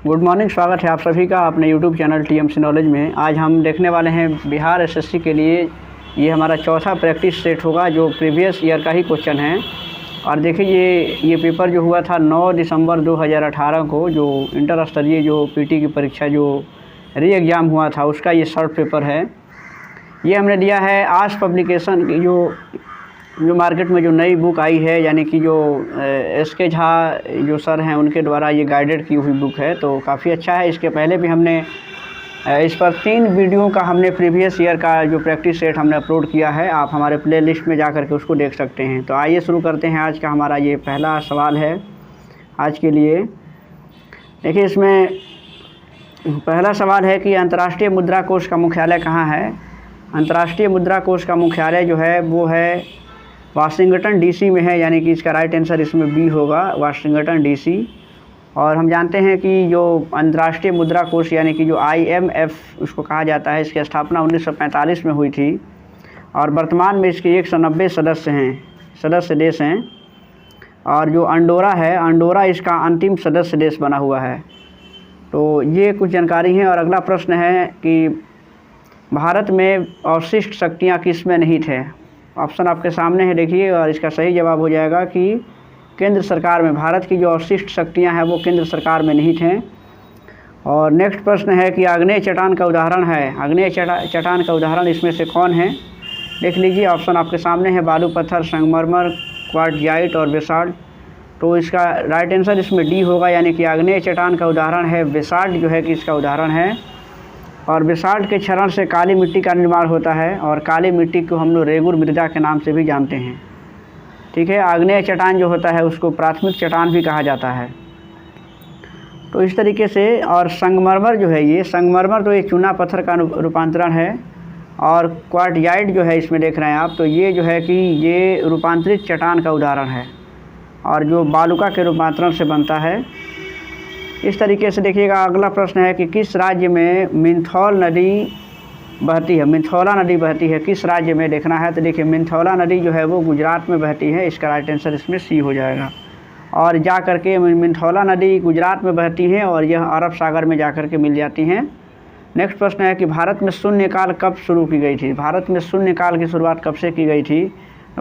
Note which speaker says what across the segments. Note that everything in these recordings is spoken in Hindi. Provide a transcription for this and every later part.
Speaker 1: गुड मॉर्निंग, स्वागत है आप सभी का अपने यूट्यूब चैनल टीएमसी नॉलेज में। आज हम देखने वाले हैं बिहार एसएससी के लिए ये हमारा चौथा प्रैक्टिस सेट होगा जो प्रीवियस ईयर का ही क्वेश्चन है। और देखिए ये पेपर जो हुआ था 9 दिसंबर 2018 को, जो इंटर स्तरीय जो पीटी की परीक्षा जो री एग्ज़ाम हुआ था उसका ये शॉर्ट पेपर है। ये हमने दिया है आज पब्लिकेशन की जो मार्केट में जो नई बुक आई है, यानी कि जो एसके झा जो सर हैं उनके द्वारा ये गाइडेड की हुई बुक है, तो काफ़ी अच्छा है। इसके पहले भी हमने इस पर 3 वीडियो का हमने प्रीवियस ईयर का जो प्रैक्टिस सेट हमने अपलोड किया है, आप हमारे प्लेलिस्ट में जा कर के उसको देख सकते हैं। तो आइए शुरू करते हैं। आज का हमारा ये पहला सवाल है आज के लिए। देखिए इसमें पहला सवाल है कि अंतर्राष्ट्रीय मुद्रा कोष का मुख्यालय कहाँ है। अंतर्राष्ट्रीय मुद्रा कोष का मुख्यालय जो है वो है वाशिंगटन डीसी में है, यानी कि इसका राइट आंसर इसमें बी होगा, वाशिंगटन डीसी। और हम जानते हैं कि जो अंतर्राष्ट्रीय मुद्रा कोष यानी कि जो IMF उसको कहा जाता है, इसकी स्थापना 1945 में हुई थी और वर्तमान में इसके 190 सदस्य देश हैं। और जो अंडोरा है, अंडोरा इसका अंतिम सदस्य देश बना हुआ है। तो ये कुछ जानकारी है। और अगला प्रश्न है कि भारत में अवशिष्ट शक्तियाँ किस में निहित है। ऑप्शन आपके सामने है, देखिए। और इसका सही जवाब हो जाएगा कि केंद्र सरकार में। भारत की जो अवशिष्ट शक्तियां हैं वो केंद्र सरकार में निहित हैं। और नेक्स्ट प्रश्न है कि आग्नेय चट्टान का उदाहरण है। आग्नेय चट्टान का उदाहरण इसमें से कौन है, देख लीजिए। ऑप्शन आपके सामने है, बालू पत्थर, संगमरमर, क्वार्टजाइट और बेसाल्ट। तो इसका राइट आंसर इसमें डी होगा, यानी कि आग्नेय चट्टान का उदाहरण है बेसाल्ट जो है कि इसका उदाहरण है। और बेसाल्ट के क्षरण से काली मिट्टी का निर्माण होता है और काली मिट्टी को हम लोग रेगुर मृदा के नाम से भी जानते हैं। ठीक है। आग्नेय चट्टान जो होता है उसको प्राथमिक चट्टान भी कहा जाता है। तो इस तरीके से। और संगमरमर जो है, ये संगमरमर तो एक चूना पत्थर का रूपांतरण है। और क्वार्टजाइट जो है इसमें देख रहे हैं आप, तो ये जो है कि ये रूपांतरित चट्टान का उदाहरण है और जो बालुका के रूपांतरण से बनता है। इस तरीके से देखिएगा। अगला प्रश्न है कि किस राज्य में मिंथौल नदी बहती है। मिंथौला नदी बहती है किस राज्य में, देखना है। तो देखिए मिंथौला नदी जो है वो गुजरात में बहती है, इसका राइट आंसर इसमें सी हो जाएगा। और जा कर के मिंथौला नदी गुजरात में बहती है और यह अरब सागर में जा कर के मिल जाती हैं। नेक्स्ट प्रश्न है कि भारत में शून्यकाल कब शुरू की गई थी। भारत में शून्यकाल की शुरुआत कब से की गई थी।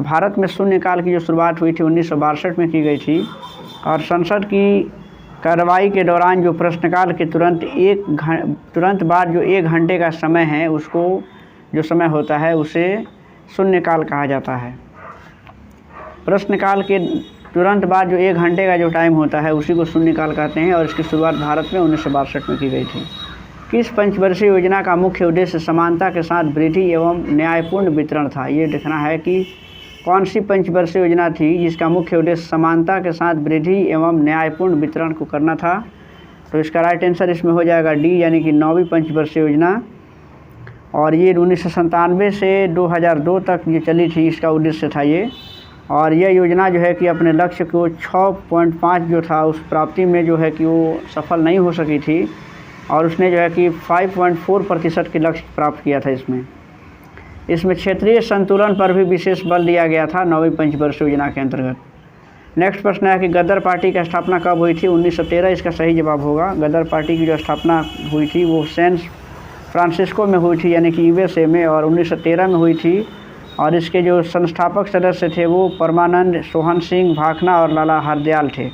Speaker 1: भारत में शून्यकाल की जो शुरुआत हुई थी 1962 में की गई थी। और संसद की कार्रवाई के दौरान जो प्रश्नकाल के तुरंत बाद जो 1 घंटे का समय है, उसको जो समय होता है उसे शून्यकाल कहा जाता है। प्रश्नकाल के तुरंत बाद जो 1 घंटे का जो टाइम होता है उसी को शून्यकाल कहते हैं। और इसकी शुरुआत भारत में 1962 में की गई थी। किस पंचवर्षीय योजना का मुख्य उद्देश्य समानता के साथ वृद्धि एवं न्यायपूर्ण वितरण था। ये देखना है कि कौन सी पंचवर्षीय योजना थी जिसका मुख्य उद्देश्य समानता के साथ वृद्धि एवं न्यायपूर्ण वितरण को करना था। तो इसका राइट आंसर इसमें हो जाएगा डी, यानी कि 9वीं पंचवर्षीय योजना। और ये 1997 से 2002 तक ये चली थी, इसका उद्देश्य था ये। और यह योजना जो है कि अपने लक्ष्य को 6.5 जो था उस प्राप्ति में जो है कि वो सफल नहीं हो सकी थी और उसने जो है कि 5.4% के लक्ष्य प्राप्त किया था। इसमें क्षेत्रीय संतुलन पर भी विशेष बल दिया गया था 9वीं पंचवर्षीय योजना के अंतर्गत। नेक्स्ट प्रश्न है कि गदर पार्टी की स्थापना कब हुई थी। 1913 इसका सही जवाब होगा। गदर पार्टी की जो स्थापना हुई थी वो सैन फ्रांसिस्को में हुई थी, यानी कि USA में, और 1913 में हुई थी। और इसके जो संस्थापक सदस्य थे वो परमानंद, सोहन सिंह भाखना और लाला हरदयाल थे।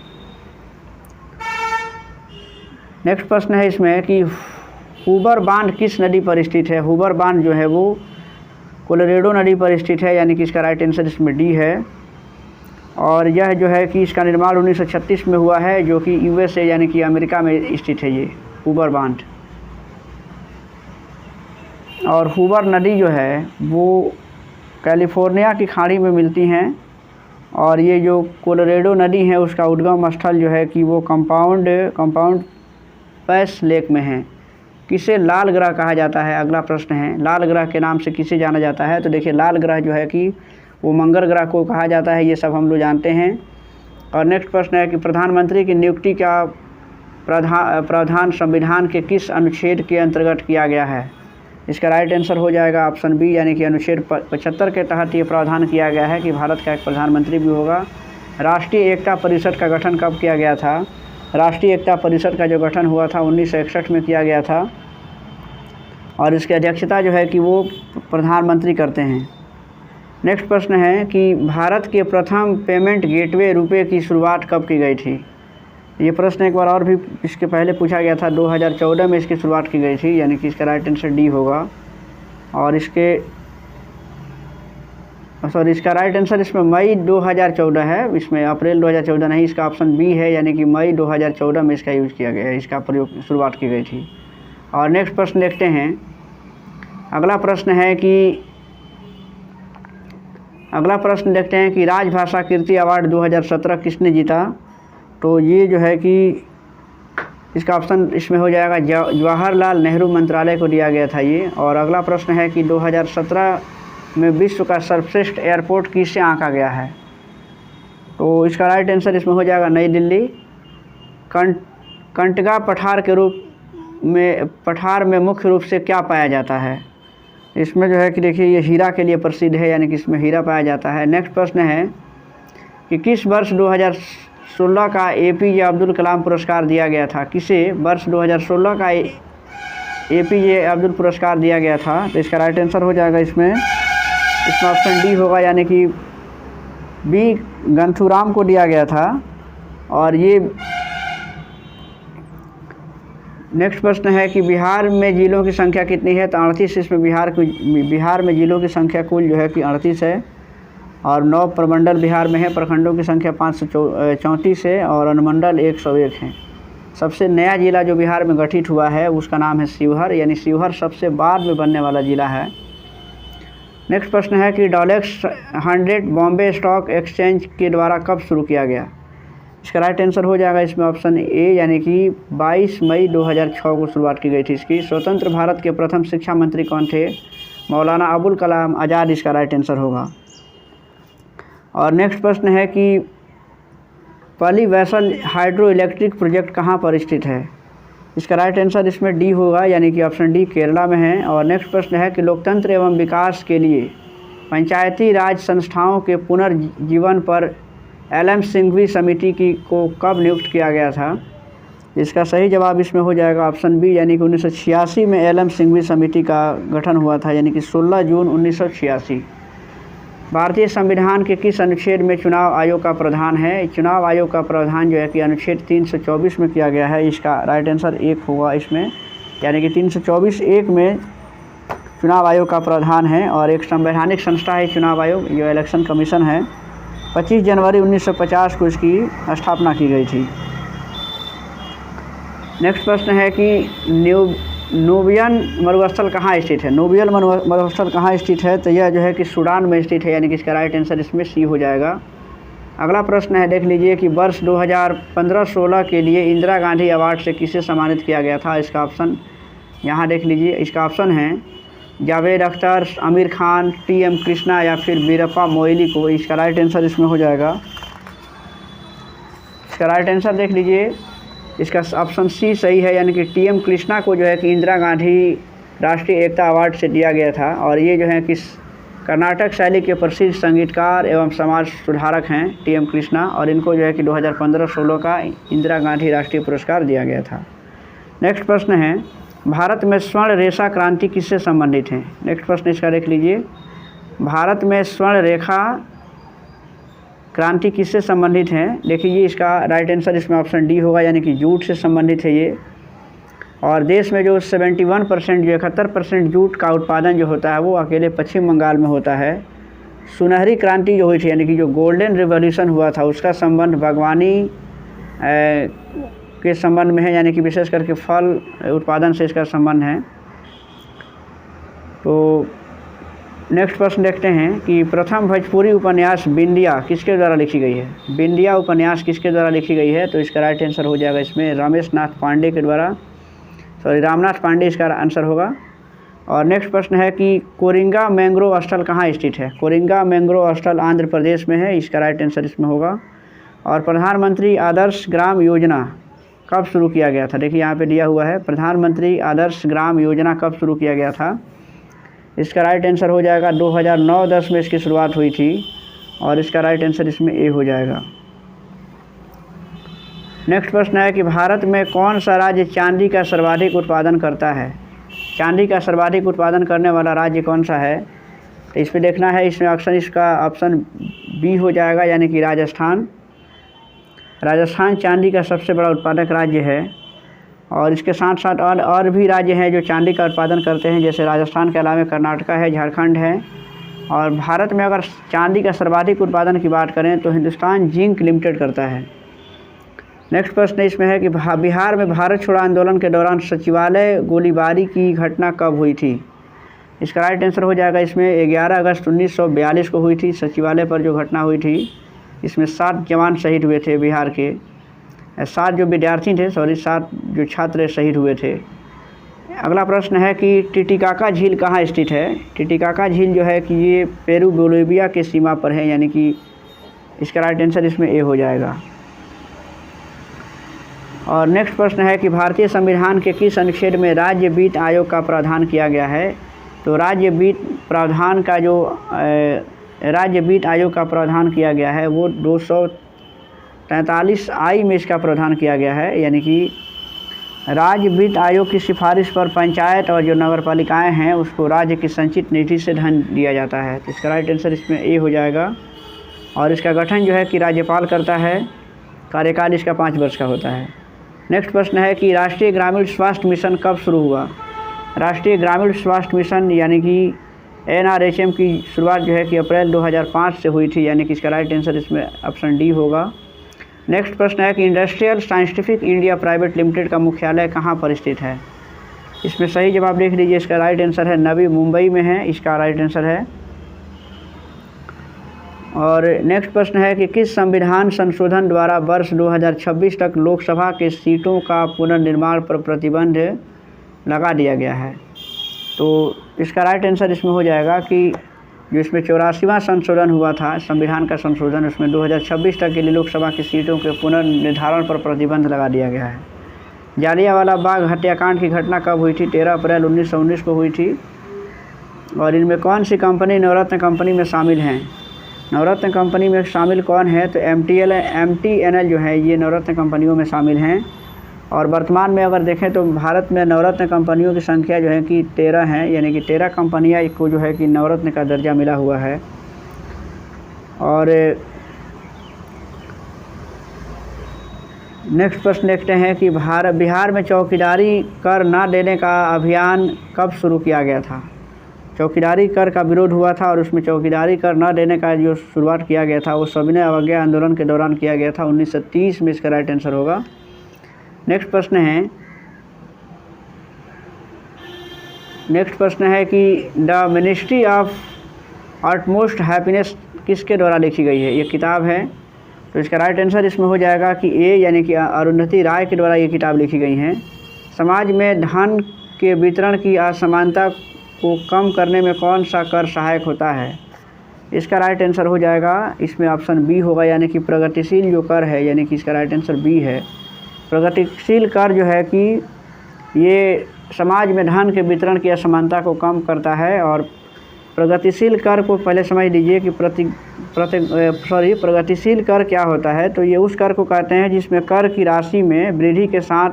Speaker 1: नेक्स्ट प्रश्न है इसमें कि हूबर बांध किस नदी पर स्थित है। हूबर बांध जो है वो कोलोरेडो नदी पर स्थित है, यानी कि इसका राइट आंसर इसमें डी है। और यह जो है कि इसका निर्माण 1936 में हुआ है, जो कि USA यानी कि अमेरिका में स्थित है ये हूबर बांध। और हूबर नदी जो है वो कैलिफोर्निया की खाड़ी में मिलती हैं। और ये जो कोलोरेडो नदी है उसका उद्गम स्थल जो है कि वो कंपाउंड पैस लेक में है। किसे लाल ग्रह कहा जाता है, अगला प्रश्न है। लाल ग्रह के नाम से किसे जाना जाता है। तो देखिए लाल ग्रह जो है कि वो मंगल ग्रह को कहा जाता है, ये सब हम लोग जानते हैं। और नेक्स्ट प्रश्न है कि प्रधानमंत्री की नियुक्ति का प्रावधान संविधान के किस अनुच्छेद के अंतर्गत किया गया है। इसका राइट आंसर हो जाएगा ऑप्शन बी, यानी कि अनुच्छेद 75 के तहत ये प्रावधान किया गया है कि भारत का एक प्रधानमंत्री भी होगा। राष्ट्रीय एकता परिषद का गठन कब किया गया था। राष्ट्रीय एकता परिषद का जो गठन हुआ था 1961 में किया गया था, और इसकी अध्यक्षता जो है कि वो प्रधानमंत्री करते हैं। नेक्स्ट प्रश्न है कि भारत के प्रथम पेमेंट गेटवे रुपए की शुरुआत कब की गई थी। ये प्रश्न एक बार और भी इसके पहले पूछा गया था, 2014 में इसकी शुरुआत की गई थी, यानी कि इसका राइट आंसर डी होगा। और इसका राइट आंसर इसमें मई 2014 है, इसमें अप्रैल 2014 नहीं, इसका ऑप्शन बी है, यानी कि मई 2014 में इसका यूज़ किया गया है, इसका प्रयोग शुरुआत की गई थी। और नेक्स्ट प्रश्न देखते हैं। अगला प्रश्न देखते हैं कि राजभाषा कीर्ति अवार्ड 2017 किसने जीता। तो ये जो है कि इसका ऑप्शन इसमें हो जाएगा जवाहरलाल नेहरू मंत्रालय को दिया गया था ये। और अगला प्रश्न है कि 2017 में विश्व का सर्वश्रेष्ठ एयरपोर्ट किससे आंका गया है। तो इसका राइट आंसर इसमें हो जाएगा नई दिल्ली। कंटगा पठार में मुख्य रूप से क्या पाया जाता है। इसमें जो है कि देखिए ये हीरा के लिए प्रसिद्ध है, यानी कि इसमें हीरा पाया जाता है। नेक्स्ट प्रश्न है कि किस वर्ष 2016 का APJ अब्दुल कलाम पुरस्कार दिया गया था। किसे वर्ष 2016 का APJ अब्दुल पुरस्कार दिया गया था। तो इसका राइट आंसर हो जाएगा इसमें ऑप्शन डी होगा, यानी कि बी गंथूराम को दिया गया था। और ये नेक्स्ट प्रश्न है कि बिहार में जिलों की संख्या कितनी है। तो 38 इसमें बिहार में जिलों की संख्या कुल जो है कि 38 है, और 9 प्रमंडल बिहार में है। प्रखंडों की संख्या 534 है, और अनुमंडल 101 है। सबसे नया ज़िला जो बिहार में गठित हुआ है उसका नाम है शिवहर, यानी शिवहर सबसे बाद में बनने वाला ज़िला है। नेक्स्ट प्रश्न है कि डॉलेक्स 100 बॉम्बे स्टॉक एक्सचेंज के द्वारा कब शुरू किया गया। इसका राइट आंसर हो जाएगा इसमें ऑप्शन ए, यानी कि 22 मई 2006 को शुरुआत की गई थी इसकी। स्वतंत्र भारत के प्रथम शिक्षा मंत्री कौन थे। मौलाना अबुल कलाम आज़ाद इसका राइट आंसर होगा। और नेक्स्ट प्रश्न है कि पली वैसल हाइड्रो इलेक्ट्रिक प्रोजेक्ट कहाँ पर स्थित है। इसका राइट आंसर इसमें डी होगा, यानी कि ऑप्शन डी केरला में है। और नेक्स्ट प्रश्न है कि लोकतंत्र एवं विकास के लिए पंचायती राज संस्थाओं के पुनर्जीवन पर LM सिंघवी समिति को कब नियुक्त किया गया था। इसका सही जवाब इसमें हो जाएगा ऑप्शन बी, यानी कि 1986 में LM सिंघवी समिति का गठन हुआ था, यानी कि 16 जून 1986। भारतीय संविधान के किस अनुच्छेद में चुनाव आयोग का प्रावधान है। चुनाव आयोग का प्रावधान जो है कि अनुच्छेद 324 में किया गया है। इसका राइट आंसर 1 होगा इसमें, यानी कि 324(1) में चुनाव आयोग का प्रावधान है। और एक संवैधानिक संस्था है चुनाव आयोग, जो इलेक्शन कमीशन है। 25 जनवरी 1950 को इसकी स्थापना की गई थी। नेक्स्ट प्रश्न है कि नूबियन मरुस्थल कहाँ स्थित है। नूबियल मरुस्थल कहाँ स्थित है। तो यह जो है कि सूडान में स्थित है, यानी कि इसका राइट आंसर इसमें सी हो जाएगा। अगला प्रश्न है, देख लीजिए कि वर्ष 2015-16 के लिए इंदिरा गांधी अवार्ड से किसे सम्मानित किया गया था। इसका ऑप्शन यहाँ देख लीजिए। इसका ऑप्शन है जावेद अख्तर, आमिर खान, TM कृष्णा या फिर वीरप्पा मोइली को। इसका राइट आंसर इसमें हो जाएगा। इसका राइट आंसर देख लीजिए, इसका ऑप्शन सी सही है, यानी कि TM कृष्णा को जो है कि इंदिरा गांधी राष्ट्रीय एकता अवार्ड से दिया गया था। और ये जो है कि कर्नाटक शैली के प्रसिद्ध संगीतकार एवं समाज सुधारक हैं TM कृष्णा, और इनको जो है कि 2015-16 का इंदिरा गांधी राष्ट्रीय पुरस्कार दिया गया था। नेक्स्ट प्रश्न है, भारत में स्वर्ण रेखा क्रांति किससे संबंधित है। नेक्स्ट प्रश्न इसका देख लीजिए, भारत में स्वर्ण रेखा क्रांति किससे संबंधित है। देखिए इसका राइट आंसर इसमें ऑप्शन डी होगा, यानी कि जूट से संबंधित है ये। और देश में जो 71% जो 71% जूट का उत्पादन जो होता है वो अकेले पश्चिम बंगाल में होता है। सुनहरी क्रांति जो हुई थी, यानी कि जो गोल्डन रिवॉल्यूशन हुआ था, उसका संबंध बागवानी के संबंध में है, यानी कि विशेष करके फल उत्पादन से इसका संबंध है। तो नेक्स्ट प्रश्न देखते हैं कि प्रथम भोजपुरी उपन्यास बिंदिया किसके द्वारा लिखी गई है। बिंदिया उपन्यास किसके द्वारा लिखी गई है। तो इसका राइट आंसर हो जाएगा इसमें रामनाथ पांडे इसका आंसर होगा। और नेक्स्ट प्रश्न है कि कोरिंगा मैंग्रोव स्थल कहाँ स्थित है। कोरिंगा मैंग्रोव स्थल आंध्र प्रदेश में है। इसका राइट आंसर इसमें होगा। और प्रधानमंत्री आदर्श ग्राम योजना कब शुरू किया गया था। देखिए यहाँ पे दिया हुआ है, प्रधानमंत्री आदर्श ग्राम योजना कब शुरू किया गया था। इसका राइट आंसर हो जाएगा 2009-10 में इसकी शुरुआत हुई थी, और इसका राइट आंसर इसमें ए हो जाएगा। नेक्स्ट प्रश्न है कि भारत में कौन सा राज्य चांदी का सर्वाधिक उत्पादन करता है। चांदी का सर्वाधिक उत्पादन करने वाला राज्य कौन सा है, तो इस पर देखना है। इसमें इसका ऑप्शन बी हो जाएगा, यानी कि राजस्थान। राजस्थान चांदी का सबसे बड़ा उत्पादक राज्य है। और इसके साथ साथ और भी राज्य हैं जो चांदी का उत्पादन करते हैं, जैसे राजस्थान के अलावा कर्नाटका है, झारखंड है। और भारत में अगर चांदी का सर्वाधिक उत्पादन की बात करें तो हिंदुस्तान जिंक लिमिटेड करता है। नेक्स्ट प्रश्न इसमें है कि बिहार में भारत छोड़ो आंदोलन के दौरान सचिवालय गोलीबारी की घटना कब हुई थी। इसका राइट आंसर हो जाएगा इसमें 11 अगस्त 1942 को हुई थी। सचिवालय पर जो घटना हुई थी, इसमें 7 जवान शहीद हुए थे बिहार के। 7 जो विद्यार्थी थे, 7 जो छात्र शहीद हुए थे। अगला प्रश्न है कि टिटिकाका झील कहाँ स्थित है। टिटिकाका झील जो है कि ये पेरू बोलिविया के सीमा पर है, यानी कि इसका राइट आंसर इसमें ए हो जाएगा। और नेक्स्ट प्रश्न है कि भारतीय संविधान के किस अनुच्छेद में राज्य वित्त आयोग का प्रावधान किया गया है। तो राज्य वित्त प्रावधान का जो राज्य वित्त आयोग का प्रावधान किया गया है वो 243I में इसका प्रावधान किया गया है, यानी कि राज्य वित्त आयोग की सिफारिश पर पंचायत और जो नगर पालिकाएँ हैं उसको राज्य की संचित निधि से धन दिया जाता है। तो इसका राइट आंसर इसमें ए हो जाएगा। और इसका गठन जो है कि राज्यपाल करता है। कार्यकाल इसका 5 वर्ष का होता है। नेक्स्ट प्रश्न है कि राष्ट्रीय ग्रामीण स्वास्थ्य मिशन कब शुरू हुआ। राष्ट्रीय ग्रामीण स्वास्थ्य मिशन यानी कि NRHM की शुरुआत जो है कि अप्रैल 2005 से हुई थी, यानी कि इसका राइट आंसर इसमें ऑप्शन डी होगा। नेक्स्ट प्रश्न है कि industrial scientific India private limited का मुख्यालय कहाँ पर स्थित है। इसमें सही जवाब देख लीजिए। इसका राइट आंसर है नवी मुंबई में है, इसका राइट आंसर है। और नेक्स्ट प्रश्न है कि किस संविधान संशोधन द्वारा वर्ष 2026 तक लोकसभा के सीटों का पुनर्निर्माण पर प्रतिबंध लगा दिया गया है। तो इसका राइट आंसर इसमें हो जाएगा कि जो इसमें 84वां संशोधन हुआ था संविधान का संशोधन, उसमें 2026 तक के लिए लोकसभा की सीटों के पुनर्निर्धारण पर प्रतिबंध लगा दिया गया है। जालियांवाला बाग हत्याकांड की घटना कब हुई थी। 13 अप्रैल 1919 को हुई थी। और इनमें कौन सी कंपनी नवरत्न कंपनी में शामिल हैं। नवरत्न कंपनी में शामिल कौन है, तो MTNL जो है ये नवरत्न कंपनियों में शामिल हैं। और वर्तमान में अगर देखें तो भारत में नवरत्न कंपनियों की संख्या जो है कि 13 है, यानी कि 13 कंपनियां को जो है कि नवरत्न का दर्जा मिला हुआ है। और नेक्स्ट प्रश्न देखते हैं कि बिहार में चौकीदारी कर न देने का अभियान कब शुरू किया गया था। चौकीदारी कर का विरोध हुआ था और उसमें चौकीदारी कर न देने का जो शुरुआत किया गया था वो सविनय अवज्ञा आंदोलन के दौरान किया गया था। 1930 में इसका राइट आंसर होगा। नेक्स्ट प्रश्न है कि the ministry of utmost happiness किसके द्वारा लिखी गई है। ये किताब है। तो इसका राइट आंसर इसमें हो जाएगा कि ए, यानी कि अरुंधति राय के द्वारा ये किताब लिखी गई है। समाज में धन के वितरण की असमानता को कम करने में कौन सा कर सहायक होता है। इसका राइट आंसर हो जाएगा इसमें ऑप्शन बी होगा, यानी कि प्रगतिशील जो कर है, यानी कि इसका राइट आंसर बी है। प्रगतिशील कर जो है कि ये समाज में धन के वितरण की असमानता को कम करता है। और प्रगतिशील कर को पहले समझ लीजिए कि प्रगतिशील कर क्या होता है। तो ये उस कर को कहते हैं जिसमें कर की राशि में वृद्धि के साथ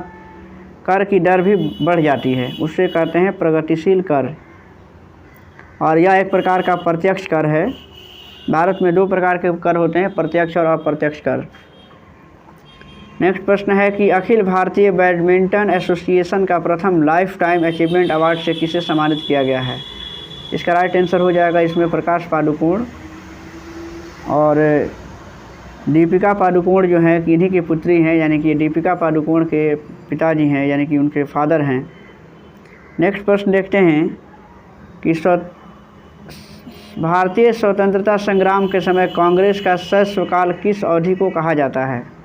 Speaker 1: कर की दर भी बढ़ जाती है, उससे कहते हैं प्रगतिशील कर। और यह एक प्रकार का प्रत्यक्ष कर है। भारत में 2 प्रकार के कर होते हैं, प्रत्यक्ष और अप्रत्यक्ष कर। नेक्स्ट प्रश्न है कि अखिल भारतीय बैडमिंटन एसोसिएशन का प्रथम लाइफ टाइम अचीवमेंट अवार्ड से किसे सम्मानित किया गया है। इसका राइट आंसर हो जाएगा इसमें प्रकाश पादुकोण। और दीपिका पादुकोण जो है कि इन्हीं की पुत्री हैं, यानी कि दीपिका पादुकोण के पिताजी हैं, यानी कि उनके फादर हैं। नेक्स्ट प्रश्न देखते हैं कि भारतीय स्वतंत्रता संग्राम के समय कांग्रेस का शैशवकाल किस अवधि को कहा जाता है।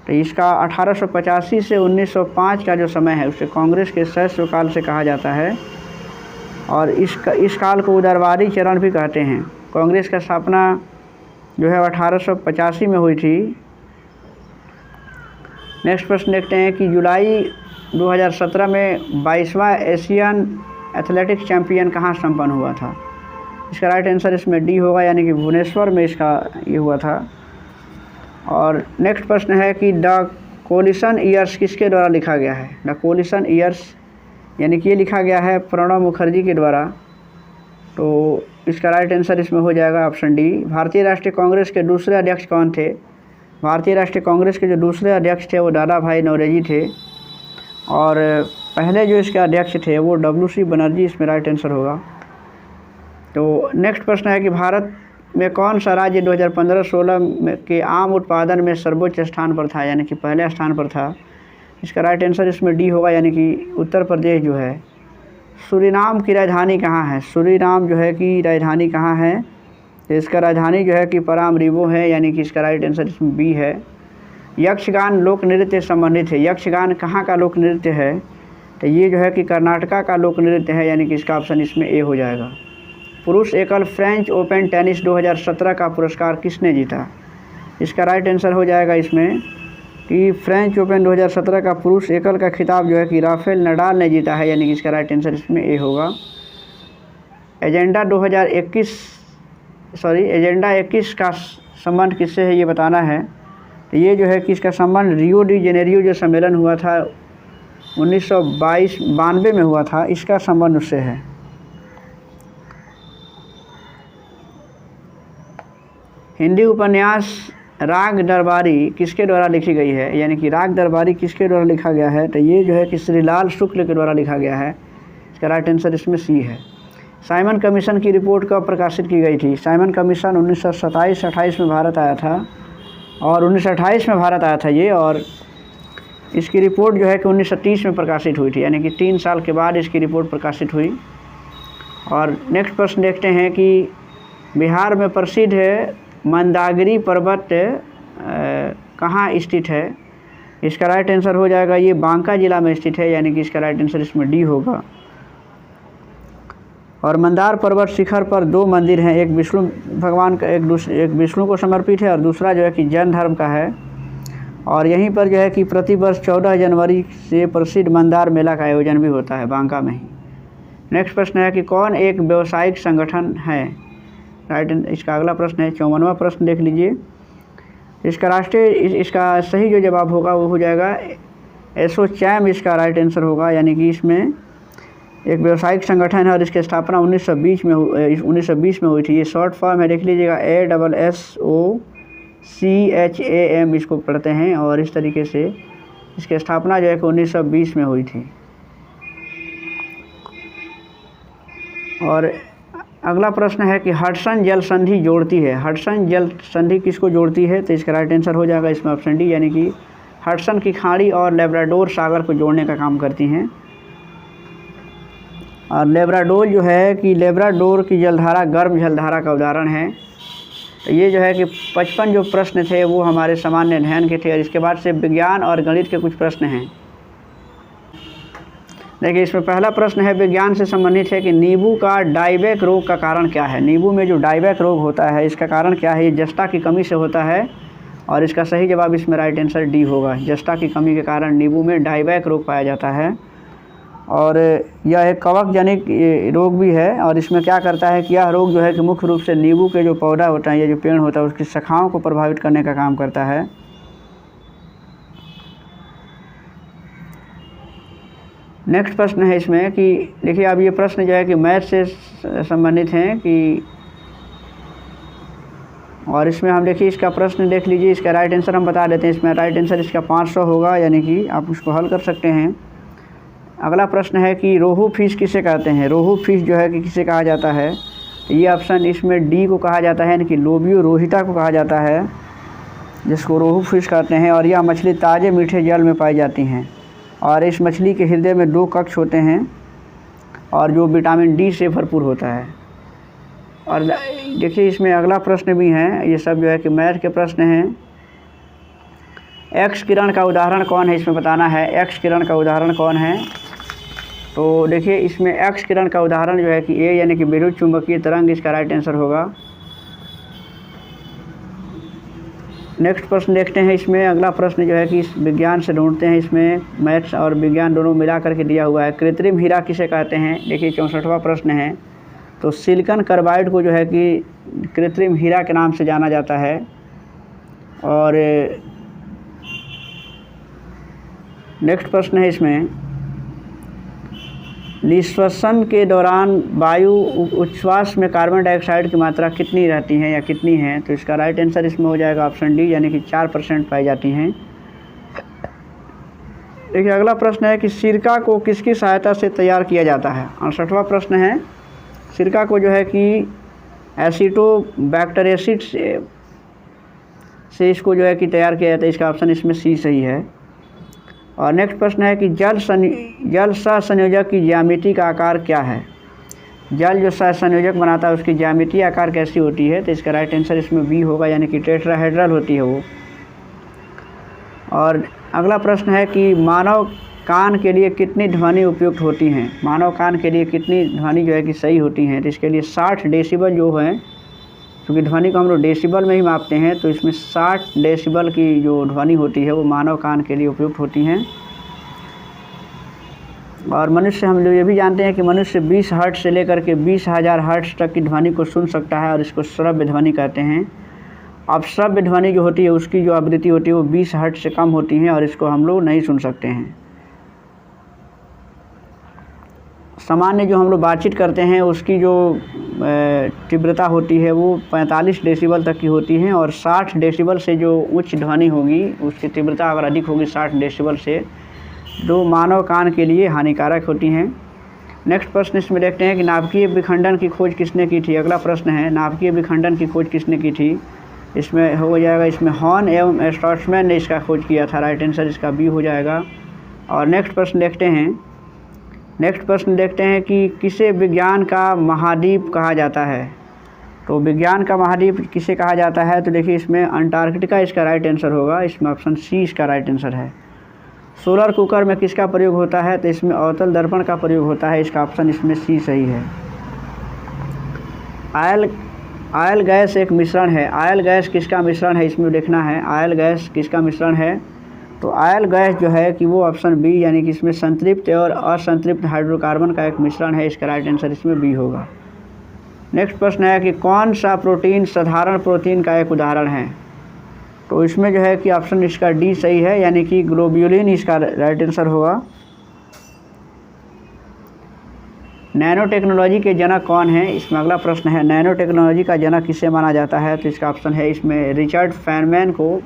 Speaker 1: तो इसका 1885 से 1905 का जो समय है उसे कांग्रेस के शैशवकाल से कहा जाता है। और इस काल को उदारवादी चरण भी कहते हैं। कांग्रेस का स्थापना जो है 1885 में हुई थी। नेक्स्ट प्रश्न देखते हैं कि जुलाई 2017 में 22वां एशियन एथलेटिक्स चैम्पियन कहाँ संपन्न हुआ था। इसका राइट आंसर इसमें डी होगा, यानी कि भुवनेश्वर में इसका ये हुआ था। और नेक्स्ट प्रश्न है कि द कोलिशन ईयर्स किसके द्वारा लिखा गया है? द कोलिशन ईयर्स यानी कि ये लिखा गया है प्रणब मुखर्जी के द्वारा। तो इसका राइट आंसर इसमें हो जाएगा ऑप्शन डी। भारतीय राष्ट्रीय कांग्रेस के दूसरे अध्यक्ष कौन थे? भारतीय राष्ट्रीय कांग्रेस के जो दूसरे अध्यक्ष थे वो दादा भाई नौरोजी थे, और पहले जो इसके अध्यक्ष थे वो WC बनर्जी इसमें राइट आंसर होगा। तो नेक्स्ट प्रश्न है कि भारत में कौन सा राज्य 2015-16 के आम उत्पादन में सर्वोच्च स्थान पर था, यानी कि पहले स्थान पर था? इसका राइट आंसर इसमें डी होगा, यानी कि उत्तर प्रदेश जो है। सूरीनाम की राजधानी कहाँ है? सूरीनाम जो है कि राजधानी कहाँ है? तो इसका राजधानी जो है कि परामरीबो है, यानी कि इसका राइट आंसर इसमें बी है। यक्षगान लोक नृत्य संबंधित है। यक्षगान कहाँ का लोक नृत्य है? तो ये जो है कि कर्नाटका का लोक नृत्य है, यानी कि इसका ऑप्शन इसमें ए हो जाएगा। पुरुष एकल फ्रेंच ओपन टेनिस 2017 का पुरस्कार किसने जीता? इसका राइट आंसर हो जाएगा इसमें कि फ्रेंच ओपन 2017 का पुरुष एकल का खिताब जो है कि राफेल नडाल ने जीता है, यानी कि इसका राइट आंसर इसमें ए होगा। एजेंडा 21 का संबंध किससे है ये बताना है। तो ये जो है कि इसका संबंध रियो डी जेनेरियो जो सम्मेलन हुआ था 1992 में हुआ था, इसका संबंध उससे है। हिंदी उपन्यास राग दरबारी किसके द्वारा लिखी गई है? यानी कि राग दरबारी किसके द्वारा लिखा गया है? तो ये जो है कि श्रीलाल शुक्ल के द्वारा लिखा गया है। इसका राइट आंसर इसमें सी है। साइमन कमीशन की रिपोर्ट कब प्रकाशित की गई थी? साइमन कमीशन 1927-28 में भारत आया था, और 1928 में भारत आया था ये, और इसकी रिपोर्ट जो है कि 1930 में प्रकाशित हुई थी, यानी कि 3 साल के बाद इसकी रिपोर्ट प्रकाशित हुई। और नेक्स्ट प्रश्न देखते हैं कि बिहार में प्रसिद्ध मंदागिरी पर्वत कहाँ स्थित है? इसका राइट आंसर हो जाएगा ये बांका जिला में स्थित है, यानी कि इसका राइट आंसर इसमें डी होगा। और मंदार पर्वत शिखर पर 2 मंदिर हैं, एक विष्णु भगवान का, एक विष्णु को समर्पित है, और दूसरा जो है कि जैन धर्म का है। और यहीं पर जो है कि प्रतिवर्ष 14 जनवरी से प्रसिद्ध मंदार मेला का आयोजन भी होता है बांका में ही। नेक्स्ट प्रश्न है कि कौन एक व्यावसायिक संगठन है? राइट, इसका अगला प्रश्न है 54वां प्रश्न देख लीजिए। इसका सही जो जवाब होगा वो हो जाएगा एसोचैम, इसका राइट आंसर होगा, यानी कि इसमें एक व्यावसायिक संगठन है और इसकी स्थापना 1920 में हुई थी। ये शॉर्ट फॉर्म है, देख लीजिएगा ASSOCHAM इसको पढ़ते हैं, और इस तरीके से इसकी स्थापना जो है कि 1920 में हुई थी। और अगला प्रश्न है कि हडसन जल संधि जोड़ती है। हडसन जल संधि किसको जोड़ती है? तो इसका राइट आंसर हो जाएगा इसमें ऑप्शन डी, यानी कि हडसन की खाड़ी और लेब्राडोर सागर को जोड़ने का काम करती हैं। और लेब्राडोर जो है कि लेब्राडोर की जलधारा गर्म जलधारा का उदाहरण है। तो ये जो है कि 55 जो प्रश्न थे वो हमारे सामान्य अध्ययन के थे, और इसके बाद से विज्ञान और गणित के कुछ प्रश्न हैं। देखिए, इसमें पहला प्रश्न है विज्ञान से संबंधित है कि नींबू का डाइबैक रोग का कारण क्या है? नींबू में जो डाइबैक रोग होता है इसका कारण क्या है? ये जस्ता की कमी से होता है, और इसका सही जवाब इसमें राइट आंसर डी होगा। जस्ता की कमी के कारण नींबू में डाइबैक रोग पाया जाता है, और यह एक कवक जनित रोग भी है। और इसमें क्या करता है कि यह रोग जो है कि मुख्य रूप से नींबू के जो पौधा होता है, ये जो पेड़ होता है, उसकी शाखाओं को प्रभावित करने का काम करता है। नेक्स्ट प्रश्न है इसमें कि देखिए, अब ये प्रश्न जो है कि मैथ से संबंधित हैं कि, और इसमें हम देखिए इसका प्रश्न देख लीजिए, इसका राइट आंसर हम बता देते हैं। इसमें राइट आंसर इसका 500 होगा, यानी कि आप उसको हल कर सकते हैं। अगला प्रश्न है कि रोहू फिश किसे कहते हैं? रोहू फिश जो है कि किसे कहा जाता है? ये ऑप्शन इसमें डी को कहा जाता है, यानी कि लोबियो रोहिता को कहा जाता है, जिसको रोहू फिश कहते हैं। और यह मछली ताज़े मीठे जल में पाई जाती हैं, और इस मछली के हृदय में 2 कक्ष होते हैं, और जो विटामिन डी से भरपूर होता है। और देखिए, इसमें अगला प्रश्न भी है, ये सब जो है कि मैथ के प्रश्न हैं। एक्स किरण का उदाहरण कौन है? इसमें बताना है एक्स किरण का उदाहरण कौन है। तो देखिए, इसमें एक्स किरण का उदाहरण जो है कि ए, यानी कि विद्युत चुंबकीय तरंग, इसका राइट आंसर होगा। नेक्स्ट प्रश्न देखते हैं। इसमें अगला प्रश्न जो है कि इस विज्ञान से ढूंढते हैं, इसमें मैथ्स और विज्ञान दोनों मिला करके दिया हुआ है। कृत्रिम हीरा किसे कहते हैं? देखिए, 64वां प्रश्न है। तो सिलिकॉन कार्बाइड को जो है कि कृत्रिम हीरा के नाम से जाना जाता है। और नेक्स्ट प्रश्न है इसमें, निश्वसन के दौरान वायु उच्छ्वास में कार्बन डाइऑक्साइड की मात्रा कितनी रहती है या कितनी है? तो इसका राइट आंसर इसमें हो जाएगा ऑप्शन डी, यानी कि 4% पाई जाती हैं। देखिए अगला प्रश्न है कि सिरका को किसकी सहायता से तैयार किया जाता है? 68वां प्रश्न है, सिरका को जो है कि एसिटोबैक्टेरियसिड से इसको जो है कि तैयार किया जाता है। इसका ऑप्शन इसमें सी सही है। और नेक्स्ट प्रश्न है कि जल सहसंयोजक की ज्यामिति का आकार क्या है? जल जो सहसंयोजक बनाता है उसकी ज्यामिति आकार कैसी होती है? तो इसका राइट आंसर इसमें बी होगा, यानी कि टेट्राहेड्रल होती है वो। और अगला प्रश्न है कि मानव कान के लिए कितनी ध्वनि उपयुक्त होती हैं? मानव कान के लिए कितनी ध्वनि जो है कि सही होती हैं? तो इसके लिए 60 डेसिबल जो है, क्योंकि ध्वनि को हम लोग डेसिबल में ही मापते हैं, तो इसमें 60 डेसिबल की जो ध्वनि होती है वो मानव कान के लिए उपयुक्त होती हैं। और मनुष्य, हम लोग ये भी जानते हैं कि मनुष्य 20 हर्ट्ज से लेकर के 20,000 हर्ट्ज तक की ध्वनि को सुन सकता है, और इसको श्रव्य ध्वनि कहते हैं। अब श्रव्य ध्वनि जो होती है उसकी जो आवृत्ति होती है वो 20 हर्ट्ज से कम होती है, और इसको हम लोग नहीं सुन सकते हैं। सामान्य जो हम लोग बातचीत करते हैं उसकी जो तीव्रता होती है वो 45 डेसिबल तक की होती है, और 60 डेसिबल से जो उच्च ध्वनि होगी उसकी तीव्रता अगर अधिक होगी 60 डेसिबल से, जो मानव कान के लिए हानिकारक होती हैं। नेक्स्ट प्रश्न इसमें देखते हैं कि नाभिकीय विखंडन की खोज किसने की थी? अगला प्रश्न है, नाभिकीय विखंडन की खोज किसने की थी? इसमें हो जाएगा, इसमें हॉर्न एवं स्ट्रासमैन ने इसका खोज किया था। राइट आंसर इसका बी हो जाएगा। और नेक्स्ट प्रश्न देखते हैं कि किसे विज्ञान का महाद्वीप कहा जाता है? तो विज्ञान का महाद्वीप किसे कहा जाता है? तो देखिए इसमें अंटार्कटिका इसका राइट आंसर होगा, इसमें ऑप्शन सी इसका राइट आंसर है। सोलर कुकर में किसका प्रयोग होता है? तो इसमें अवतल दर्पण का प्रयोग होता है, इसका ऑप्शन इसमें सी सही है। आयल गैस एक मिश्रण है। आयल गैस किसका मिश्रण है इसमें देखना है, आयल गैस किसका मिश्रण है? तो आयल गैस जो है कि वो ऑप्शन बी, यानी कि इसमें संतृप्त और असंतृप्त हाइड्रोकार्बन का एक मिश्रण है, इसका राइट आंसर इसमें बी होगा। नेक्स्ट प्रश्न है कि कौन सा प्रोटीन साधारण प्रोटीन का एक उदाहरण है? तो इसमें जो है कि ऑप्शन इसका डी सही है, यानी कि ग्लोब्यूलिन इसका राइट आंसर होगा। नैनो टेक्नोलॉजी के जनक कौन है? इसमें अगला प्रश्न है, नैनो टेक्नोलॉजी का जनक किसे माना जाता है? तो इसका ऑप्शन है इसमें रिचर्ड फेनमैन को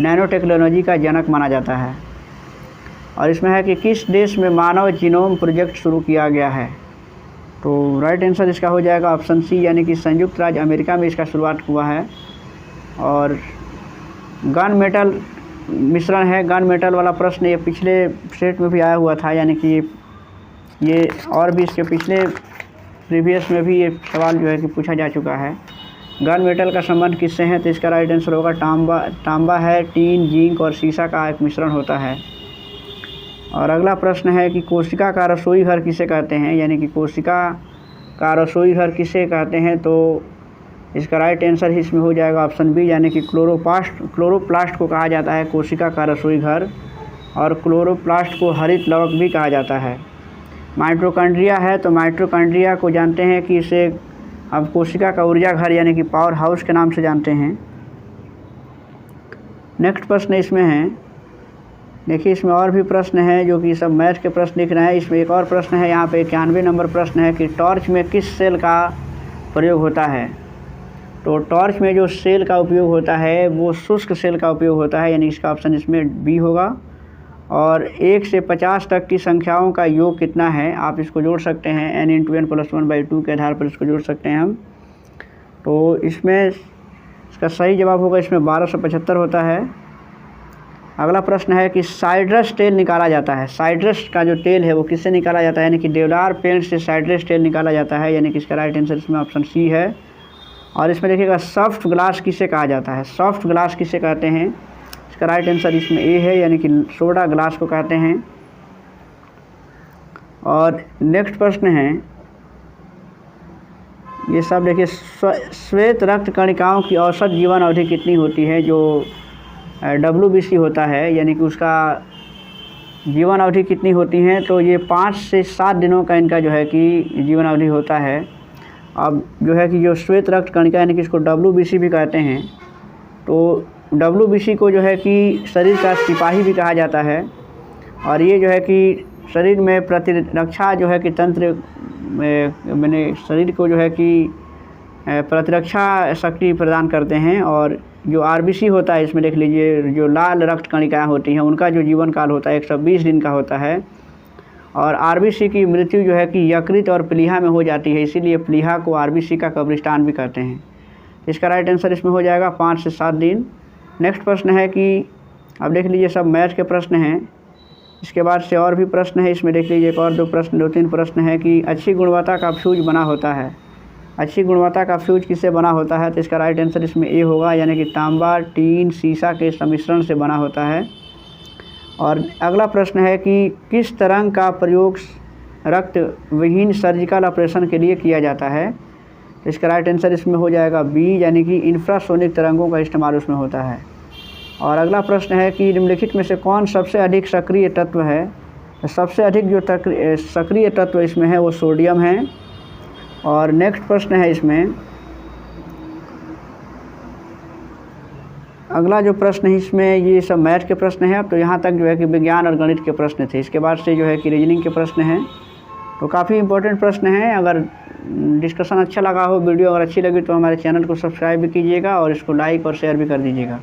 Speaker 1: नैनो टेक्नोलॉजी का जनक माना जाता है। और इसमें है कि किस देश में मानव जीनोम प्रोजेक्ट शुरू किया गया है? तो राइट आंसर इसका हो जाएगा ऑप्शन सी, यानी कि संयुक्त राज्य अमेरिका में इसका शुरुआत हुआ है। और गन मेटल मिश्रण है, गन मेटल वाला प्रश्न ये पिछले सेट में भी आया हुआ था, यानी कि ये और भी इसके पिछले प्रीवियस में भी ये सवाल जो है कि पूछा जा चुका है। गन मेटल का संबंध किससे है? तो इसका राइट आंसर होगा तांबा है, टीन, जिंक और सीसा का एक मिश्रण होता है। और अगला प्रश्न है कि कोशिका का रसोई घर किसे कहते हैं? यानी कि कोशिका का रसोई घर किसे कहते हैं? तो इसका राइट आंसर ही इसमें हो जाएगा ऑप्शन बी, यानी कि क्लोरोप्लास्ट को कहा जाता है कोशिका का रसोई घर, और क्लोरोप्लास्ट को हरित लवक भी कहा जाता है। माइटोकॉन्ड्रिया है, तो माइटोकॉन्ड्रिया को जानते हैं कि इसे अब कोशिका का ऊर्जा घर यानी कि पावर हाउस के नाम से जानते हैं। नेक्स्ट प्रश्न इसमें है, देखिए इसमें और भी प्रश्न है जो कि सब मैथ के प्रश्न दिख रहे हैं। इसमें एक और प्रश्न है, यहाँ पे 91 नंबर प्रश्न है कि टॉर्च में किस सेल का प्रयोग होता है? तो टॉर्च में जो सेल का उपयोग होता है वो शुष्क सेल का उपयोग होता है, यानी इसका ऑप्शन इसमें बी होगा। और 1 से 50 तक की संख्याओं का योग कितना है? आप इसको जोड़ सकते हैं, n × n + 1/2 के आधार पर इसको जोड़ सकते हैं हम। तो इसमें इसका सही जवाब होगा इसमें 1275 होता है। अगला प्रश्न है कि साइट्रस तेल निकाला जाता है। साइट्रस का जो तेल है वो किससे निकाला जाता है? यानी कि देवदार पेड़ से साइट्रस तेल निकाला जाता है, यानी कि इसका राइट आंसर इसमें ऑप्शन सी है। और इसमें देखिएगा सॉफ्ट ग्लास किसे कहा जाता है? सॉफ्ट ग्लास किसे कहते हैं? इसका राइट आंसर इसमें ए है, यानी कि सोडा ग्लास को कहते हैं। और नेक्स्ट प्रश्न है, ये सब देखिए, श्वेत रक्त कणिकाओं की औसत जीवन अवधि कितनी होती है? जो WBC होता है, यानी कि उसका जीवन अवधि कितनी होती है? तो ये 5 से 7 दिनों का इनका जो है कि जीवन अवधि होता है। अब जो है कि जो श्वेत रक्त कणिका यानी कि इसको WBC भी कहते हैं, तो WBC को जो है कि शरीर का सिपाही भी कहा जाता है, और ये जो है कि शरीर में प्रतिरक्षा जो है कि तंत्र मैंने शरीर को जो है कि प्रतिरक्षा शक्ति प्रदान करते हैं। और जो RBC होता है, इसमें देख लीजिए, जो लाल रक्त कणिकाएँ होती हैं, उनका जो जीवन काल होता है 120 दिन का होता है। और RBC की मृत्यु जो है कि यकृत और प्लीहा में हो जाती है, इसीलिए प्लीहा को RBC का कब्रिस्तान भी कहते हैं। इसका राइट आंसर इसमें हो जाएगा 5 से 7 दिन। नेक्स्ट प्रश्न है कि अब देख लीजिए, सब मैथ के प्रश्न हैं। इसके बाद से और भी प्रश्न है, इसमें देख लीजिए एक और 2-3 प्रश्न है कि अच्छी गुणवत्ता का फ्यूज बना होता है। अच्छी गुणवत्ता का फ्यूज किससे बना होता है? तो इसका राइट आंसर इसमें ए होगा, यानी कि तांबा, टीन, सीसा के सम्मिश्रण से बना होता है। और अगला प्रश्न है कि किस तरंग का प्रयोग रक्त विहीन सर्जिकल ऑपरेशन के लिए किया जाता है? तो इसका राइट आंसर इसमें हो जाएगा बी, यानी कि इंफ्रासोनिक तरंगों का इस्तेमाल उसमें होता है। और अगला प्रश्न है कि निम्नलिखित में से कौन सबसे अधिक सक्रिय तत्व है? तो सबसे अधिक जो सक्रिय तत्व इसमें है वो सोडियम है। और नेक्स्ट प्रश्न है इसमें, अगला जो प्रश्न है इसमें, ये सब मैथ के प्रश्न हैं। अब तो यहाँ तक जो है कि विज्ञान और गणित के प्रश्न थे। इसके बाद से जो है कि रीजनिंग के प्रश्न हैं। तो काफ़ी इंपॉर्टेंट प्रश्न हैं। अगर डिस्कशन अच्छा लगा हो, वीडियो अगर अच्छी लगी तो हमारे चैनल को सब्सक्राइब भी कीजिएगा और इसको लाइक और शेयर भी कर दीजिएगा।